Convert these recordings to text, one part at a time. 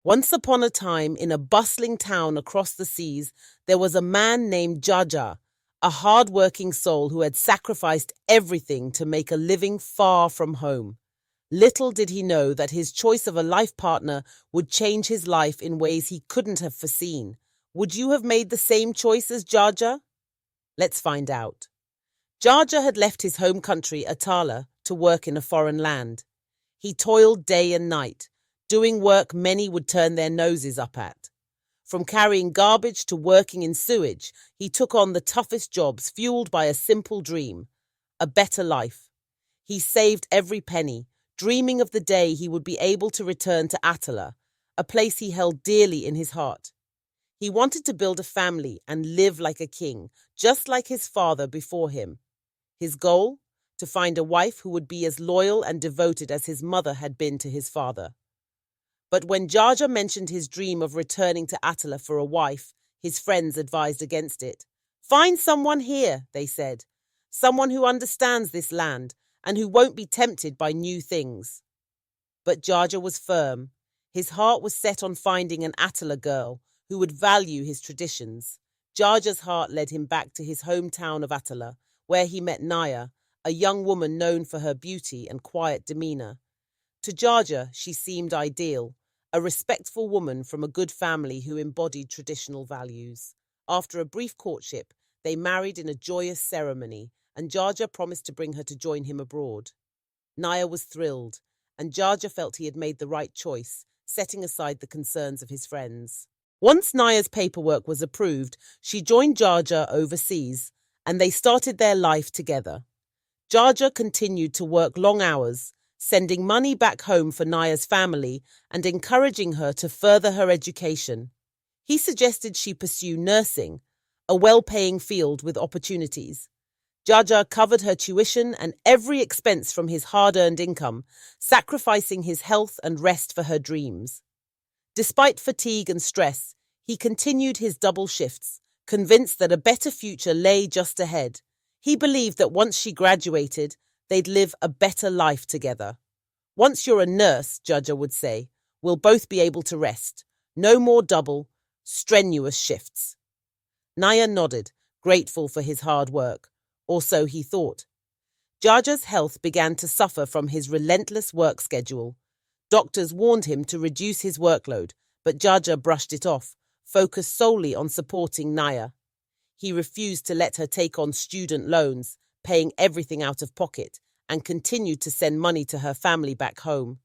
Once upon a time, in a bustling town across the seas, there was a man named Jaja, a hard-working soul who had sacrificed everything to make a living far from home. Little did he know that his choice of a life partner would change his life in ways he couldn't have foreseen. Would you have made the same choice as Jaja? Let's find out. Jaja had left his home country, Atala, to work in a foreign land. He toiled day and night, doing work many would turn their noses up at. From carrying garbage to working in sewage, he took on the toughest jobs, fueled by a simple dream: a better life. He saved every penny, dreaming of the day he would be able to return to Atala, a place he held dearly in his heart. He wanted to build a family and live like a king, just like his father before him. His goal? To find a wife who would be as loyal and devoted as his mother had been to his father. But when Jaja mentioned his dream of returning to Attila for a wife, his friends advised against it. "Find someone here," they said. "Someone who understands this land and who won't be tempted by new things." But Jaja was firm. His heart was set on finding an Attila girl who would value his traditions. Jaja's heart led him back to his hometown of Attila, where he met Naya, a young woman known for her beauty and quiet demeanor. To Jaja, she seemed ideal, a respectful woman from a good family who embodied traditional values. After a brief courtship, they married in a joyous ceremony, and Jaja promised to bring her to join him abroad. Naya was thrilled, and Jaja felt he had made the right choice, setting aside the concerns of his friends. Once Naya's paperwork was approved, she joined Jaja overseas, and they started their life together. Jaja continued to work long hours, sending money back home for Naya's family and encouraging her to further her education. He suggested she pursue nursing, a well-paying field with opportunities. Jaja covered her tuition and every expense from his hard-earned income, sacrificing his health and rest for her dreams. Despite fatigue and stress, he continued his double shifts, convinced that a better future lay just ahead. He believed that once she graduated, they'd live a better life together. "Once you're a nurse," Jaja would say, "we'll both be able to rest. No more double, strenuous shifts." Naya nodded, grateful for his hard work, or so he thought. Jaja's health began to suffer from his relentless work schedule. Doctors warned him to reduce his workload, but Jaja brushed it off, focused solely on supporting Naya. He refused to let her take on student loans, paying everything out of pocket, and continued to send money to her family back home.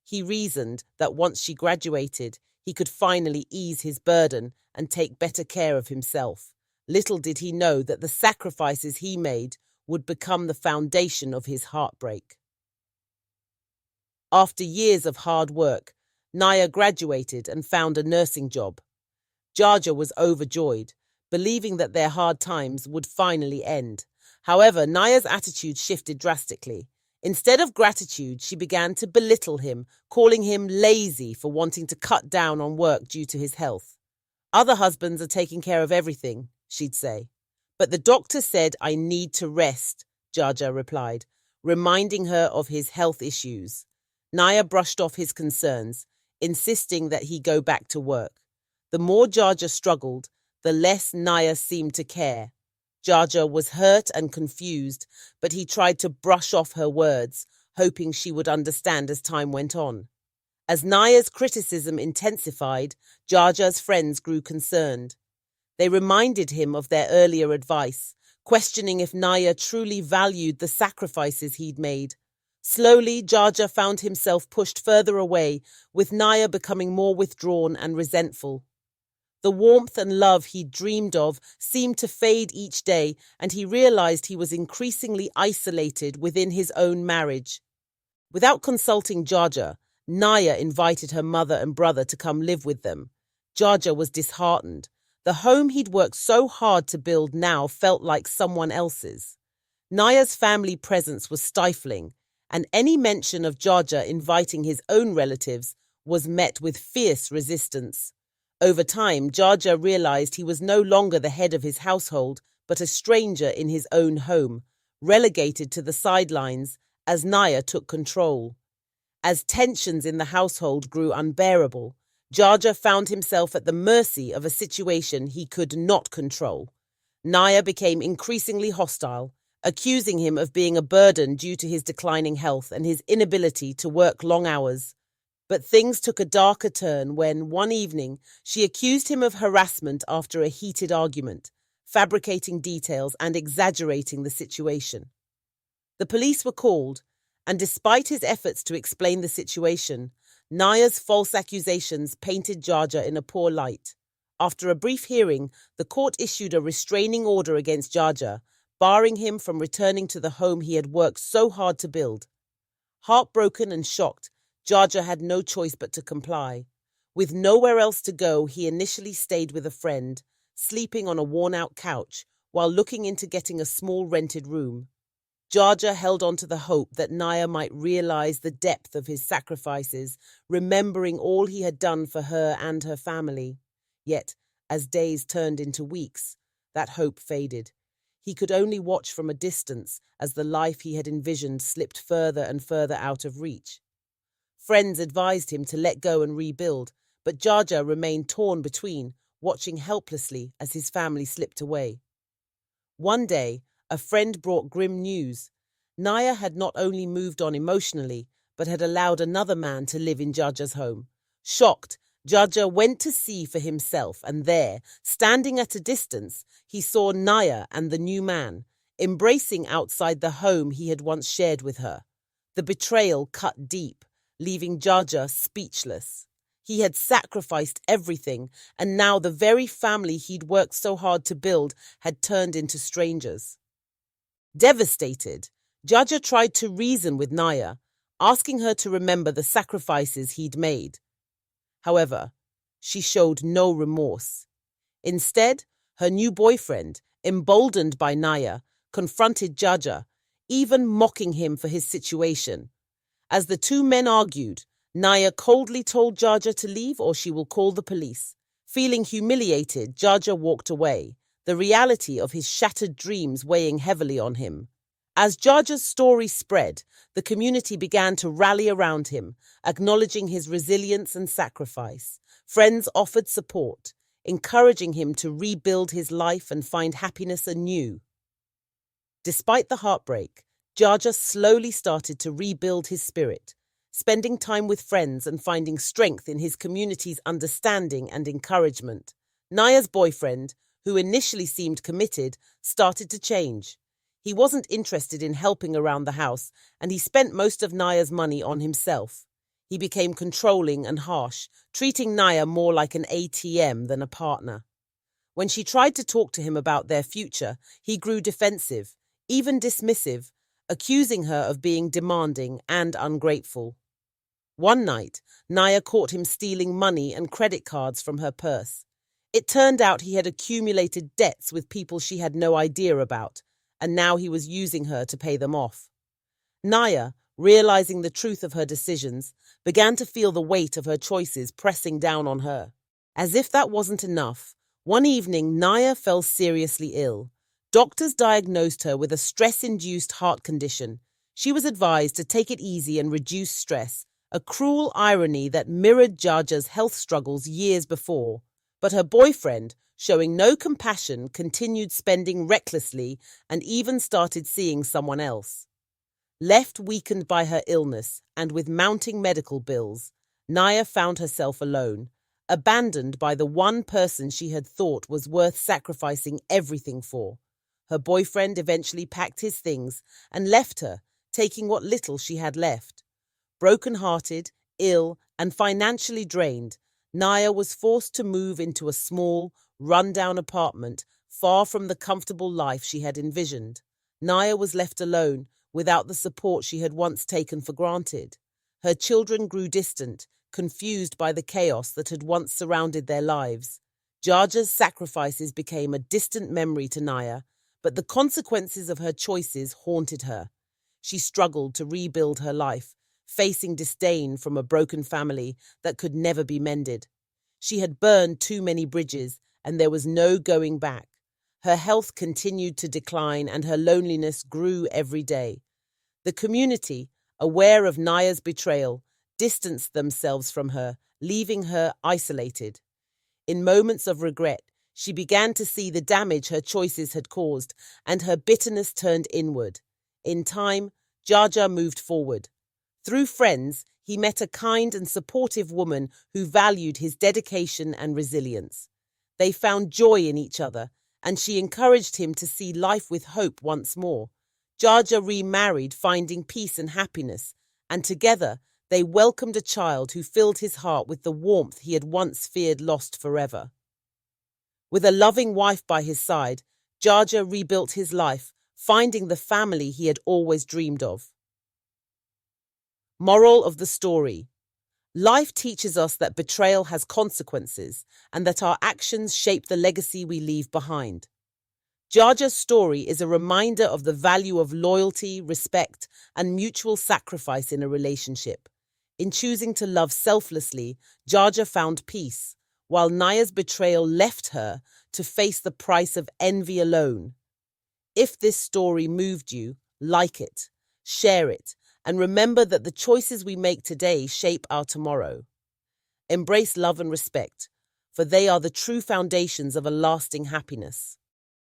He reasoned that once she graduated, he could finally ease his burden and take better care of himself. Little did he know that the sacrifices he made would become the foundation of his heartbreak. After years of hard work, Naya graduated and found a nursing job. Jaja was overjoyed, believing that their hard times would finally end. However, Naya's attitude shifted drastically. Instead of gratitude, she began to belittle him, calling him lazy for wanting to cut down on work due to his health. "Other husbands are taking care of everything," she'd say. "But the doctor said I need to rest," Jaja replied, reminding her of his health issues. Naya brushed off his concerns, insisting that he go back to work. The more Jaja struggled, the less Naya seemed to care. Jaja was hurt and confused, but he tried to brush off her words, hoping she would understand as time went on. As Naya's criticism intensified, Jaja's friends grew concerned. They reminded him of their earlier advice, questioning if Naya truly valued the sacrifices he'd made. Slowly, Jaja found himself pushed further away, with Naya becoming more withdrawn and resentful. The warmth and love he'd dreamed of seemed to fade each day, and he realized he was increasingly isolated within his own marriage. Without consulting Jaja, Naya invited her mother and brother to come live with them. Jaja was disheartened. The home he'd worked so hard to build now felt like someone else's. Naya's family presence was stifling, and any mention of Jaja inviting his own relatives was met with fierce resistance. Over time, Jaja realized he was no longer the head of his household, but a stranger in his own home, relegated to the sidelines as Naya took control. As tensions in the household grew unbearable, Jaja found himself at the mercy of a situation he could not control. Naya became increasingly hostile, accusing him of being a burden due to his declining health and his inability to work long hours. But things took a darker turn when, one evening, she accused him of harassment after a heated argument, fabricating details and exaggerating the situation. The police were called, and despite his efforts to explain the situation, Naya's false accusations painted Jaja in a poor light. After a brief hearing, the court issued a restraining order against Jaja, barring him from returning to the home he had worked so hard to build. Heartbroken and shocked, Jaja had no choice but to comply. With nowhere else to go, he initially stayed with a friend, sleeping on a worn-out couch while looking into getting a small rented room. Jaja held on to the hope that Naya might realize the depth of his sacrifices, remembering all he had done for her and her family. Yet, as days turned into weeks, that hope faded. He could only watch from a distance as the life he had envisioned slipped further and further out of reach. Friends advised him to let go and rebuild, but Jaja remained torn between, watching helplessly as his family slipped away. One day, a friend brought grim news. Naya had not only moved on emotionally, but had allowed another man to live in Jaja's home. Shocked, Jaja went to see for himself, and there, standing at a distance, he saw Naya and the new man, embracing outside the home he had once shared with her. The betrayal cut deep, leaving Jaja speechless. He had sacrificed everything, and now the very family he'd worked so hard to build had turned into strangers. Devastated, Jaja tried to reason with Naya, asking her to remember the sacrifices he'd made. However, she showed no remorse. Instead, her new boyfriend, emboldened by Naya, confronted Jaja, even mocking him for his situation. As the two men argued, Naya coldly told Jaja to leave or she will call the police. Feeling humiliated, Jaja walked away, the reality of his shattered dreams weighing heavily on him. As Jaja's story spread, the community began to rally around him, acknowledging his resilience and sacrifice. Friends offered support, encouraging him to rebuild his life and find happiness anew. Despite the heartbreak, Jaja slowly started to rebuild his spirit, spending time with friends and finding strength in his community's understanding and encouragement. Naya's boyfriend, who initially seemed committed, started to change. He wasn't interested in helping around the house, and he spent most of Naya's money on himself. He became controlling and harsh, treating Naya more like an ATM than a partner. When she tried to talk to him about their future, he grew defensive, even dismissive, accusing her of being demanding and ungrateful. One night, Naya caught him stealing money and credit cards from her purse. It turned out he had accumulated debts with people she had no idea about, and now he was using her to pay them off. Naya, realizing the truth of her decisions, began to feel the weight of her choices pressing down on her. As if that wasn't enough, one evening Naya fell seriously ill. Doctors diagnosed her with a stress-induced heart condition. She was advised to take it easy and reduce stress, a cruel irony that mirrored Jaja's health struggles years before. But her boyfriend, showing no compassion, continued spending recklessly and even started seeing someone else. Left weakened by her illness and with mounting medical bills, Naya found herself alone, abandoned by the one person she had thought was worth sacrificing everything for. Her boyfriend eventually packed his things and left her, taking what little she had left. Broken-hearted, ill, and financially drained, Naya was forced to move into a small, run-down apartment far from the comfortable life she had envisioned. Naya was left alone, without the support she had once taken for granted. Her children grew distant, confused by the chaos that had once surrounded their lives. Jaja's sacrifices became a distant memory to Naya, but the consequences of her choices haunted her. She struggled to rebuild her life, facing disdain from a broken family that could never be mended. She had burned too many bridges, and there was no going back. Her health continued to decline, and her loneliness grew every day. The community, aware of Naya's betrayal, distanced themselves from her, leaving her isolated. In moments of regret, she began to see the damage her choices had caused, and her bitterness turned inward. In time, Jaja moved forward. Through friends, he met a kind and supportive woman who valued his dedication and resilience. They found joy in each other, and she encouraged him to see life with hope once more. Jaja remarried, finding peace and happiness, and together they welcomed a child who filled his heart with the warmth he had once feared lost forever. With a loving wife by his side, Jaja rebuilt his life, finding the family he had always dreamed of. Moral of the story: life teaches us that betrayal has consequences and that our actions shape the legacy we leave behind. Jaja's story is a reminder of the value of loyalty, respect, and mutual sacrifice in a relationship. In choosing to love selflessly, Jaja found peace, while Naya's betrayal left her to face the price of envy alone. If this story moved you, like it, share it, and remember that the choices we make today shape our tomorrow. Embrace love and respect, for they are the true foundations of a lasting happiness.